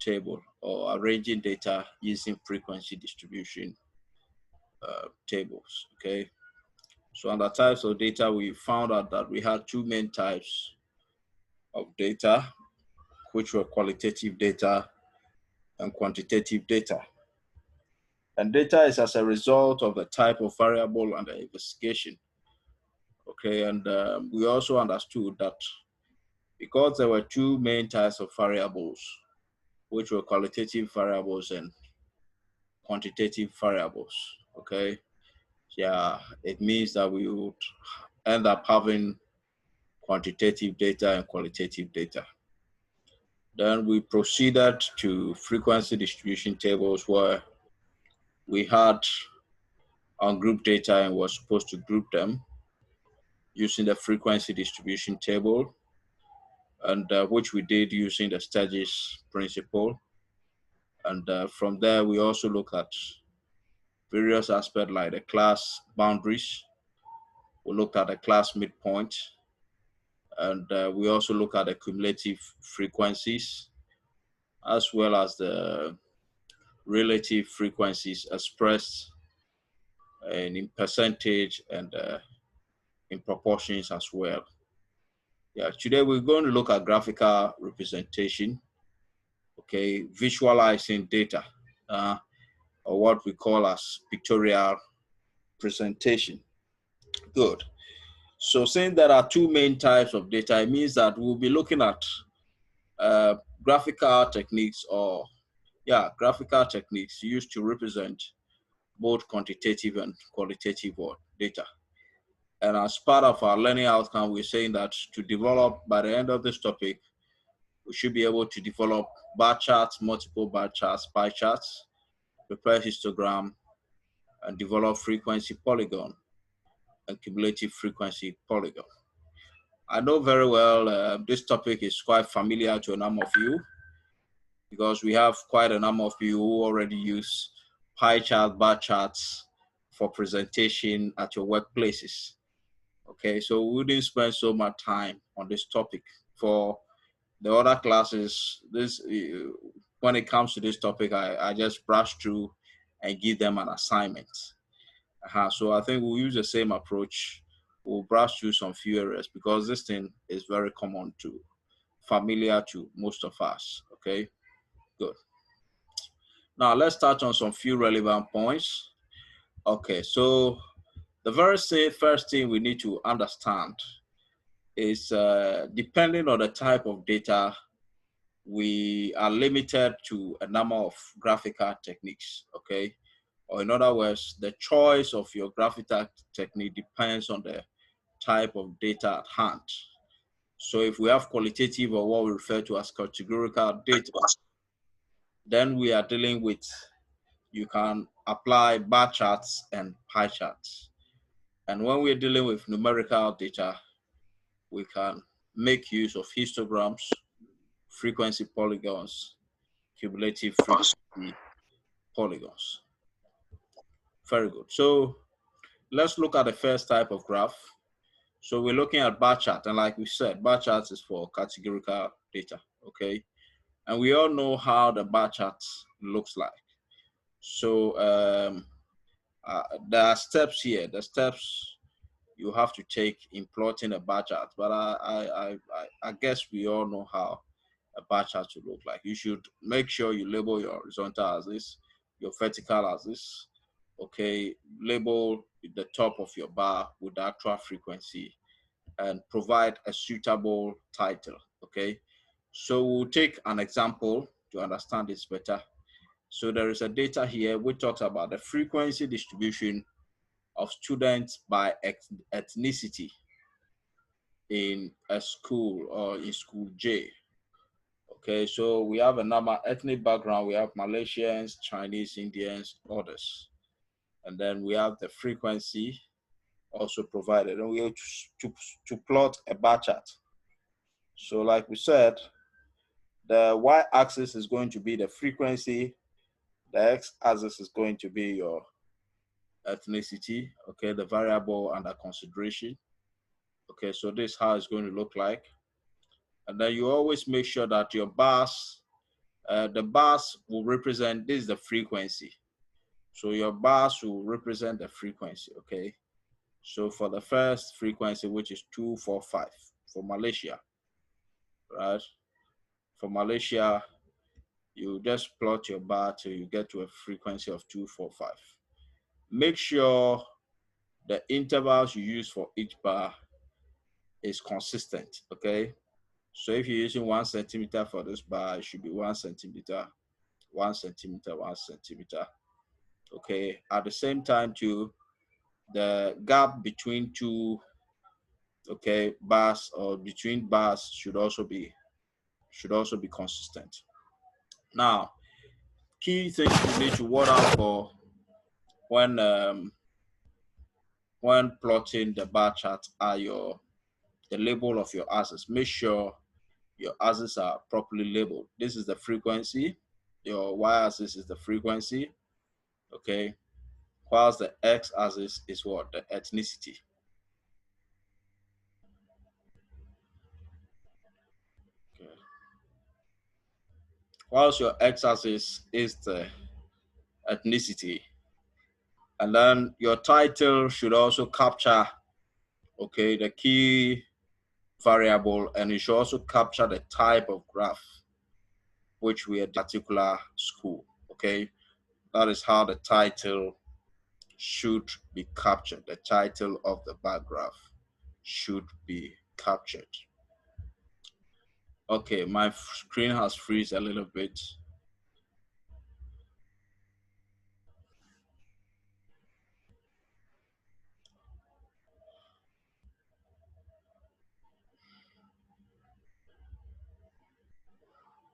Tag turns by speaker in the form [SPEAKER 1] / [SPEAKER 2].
[SPEAKER 1] table or arranging data using frequency distribution tables, okay? So under types of data, we found out that we had two main types of data, which were qualitative data and quantitative data. And data is as a result of the type of variable under investigation. Okay, and we also understood that because there were two main types of variables, which were qualitative variables and quantitative variables, okay, yeah, it means that we would end up having quantitative data and qualitative data. Then we proceeded to frequency distribution tables where we had ungrouped data and were supposed to group them using the frequency distribution table, and which we did using the Sturgis principle. And from there, we also look at various aspects like the class boundaries. We looked at the class midpoint, and we also look at the cumulative frequencies, as well as the relative frequencies expressed in percentage and in proportions as well. Yeah, today we're going to look at graphical representation, okay, visualizing data, or what we call as pictorial presentation. Good. So since there are two main types of data, it means that we'll be looking at graphical techniques graphical techniques used to represent both quantitative and qualitative data. And as part of our learning outcome, we're saying that to develop, by the end of this topic, we should be able to develop bar charts, multiple bar charts, pie charts, prepare histogram, and develop frequency polygon and cumulative frequency polygon. I know very well this topic is quite familiar to a number of you because we have quite a number of you who already use pie chart, bar charts for presentation at your workplaces. Okay, so we didn't spend so much time on this topic. For the other classes, when it comes to this topic, I just brush through and give them an assignment. So I think we'll use the same approach. We'll brush through some few areas because this thing is very familiar to most of us, okay? Good. Now let's touch on some few relevant points. Okay, so the very first thing we need to understand is depending on the type of data, we are limited to a number of graphical techniques, okay? Or in other words, the choice of your graphical technique depends on the type of data at hand. So if we have qualitative or what we refer to as categorical data, then we are dealing with, you can apply bar charts and pie charts. And when we're dealing with numerical data, we can make use of histograms, frequency polygons, cumulative frequency polygons. Very good. So let's look at the first type of graph. So we're looking at bar chart, and like we said, bar charts is for categorical data, okay? And we all know how the bar chart looks like. So there are steps here, the steps you have to take in plotting a bar chart, but I guess we all know how a bar chart should look like. You should make sure you label your horizontal as this, your vertical as this, okay? Label the top of your bar with the actual frequency and provide a suitable title, okay? So we'll take an example to understand this better. So there is a data here which talks about the frequency distribution of students by ethnicity in a school or in school J. Okay, so we have a number ethnic background. We have Malaysians, Chinese, Indians, others. And then we have the frequency also provided. And we have to plot a bar chart. So like we said, the y-axis is going to be the frequency. The x-axis is going to be your ethnicity, okay, the variable under consideration. Okay, so this is how it's going to look like. And then you always make sure that your bars The bars will represent, this is the frequency. So your bars will represent the frequency, okay? So for the first frequency, which is 245 for Malaysia, right? For Malaysia, you just plot your bar till you get to a frequency of 245. Make sure the intervals you use for each bar is consistent, okay? So if you're using 1 centimeter for this bar, it should be 1 centimeter, 1 centimeter, 1 centimeter, okay? At the same time too, the gap between two, okay, bars or between bars should also be consistent. Now, key things you need to watch out for when plotting the bar chart are the label of your axis. Make sure your axes are properly labeled. This is the frequency. Your y-axis is the frequency, okay? Whilst the x-axis is what? The ethnicity. Okay. Whilst your x-axis is the ethnicity, and then your title should also capture, okay, the key variable, and it should also capture the type of graph which we are particular school, okay? That is how the title should be captured. The title of the bar graph should be captured. Okay, my screen has freezed a little bit.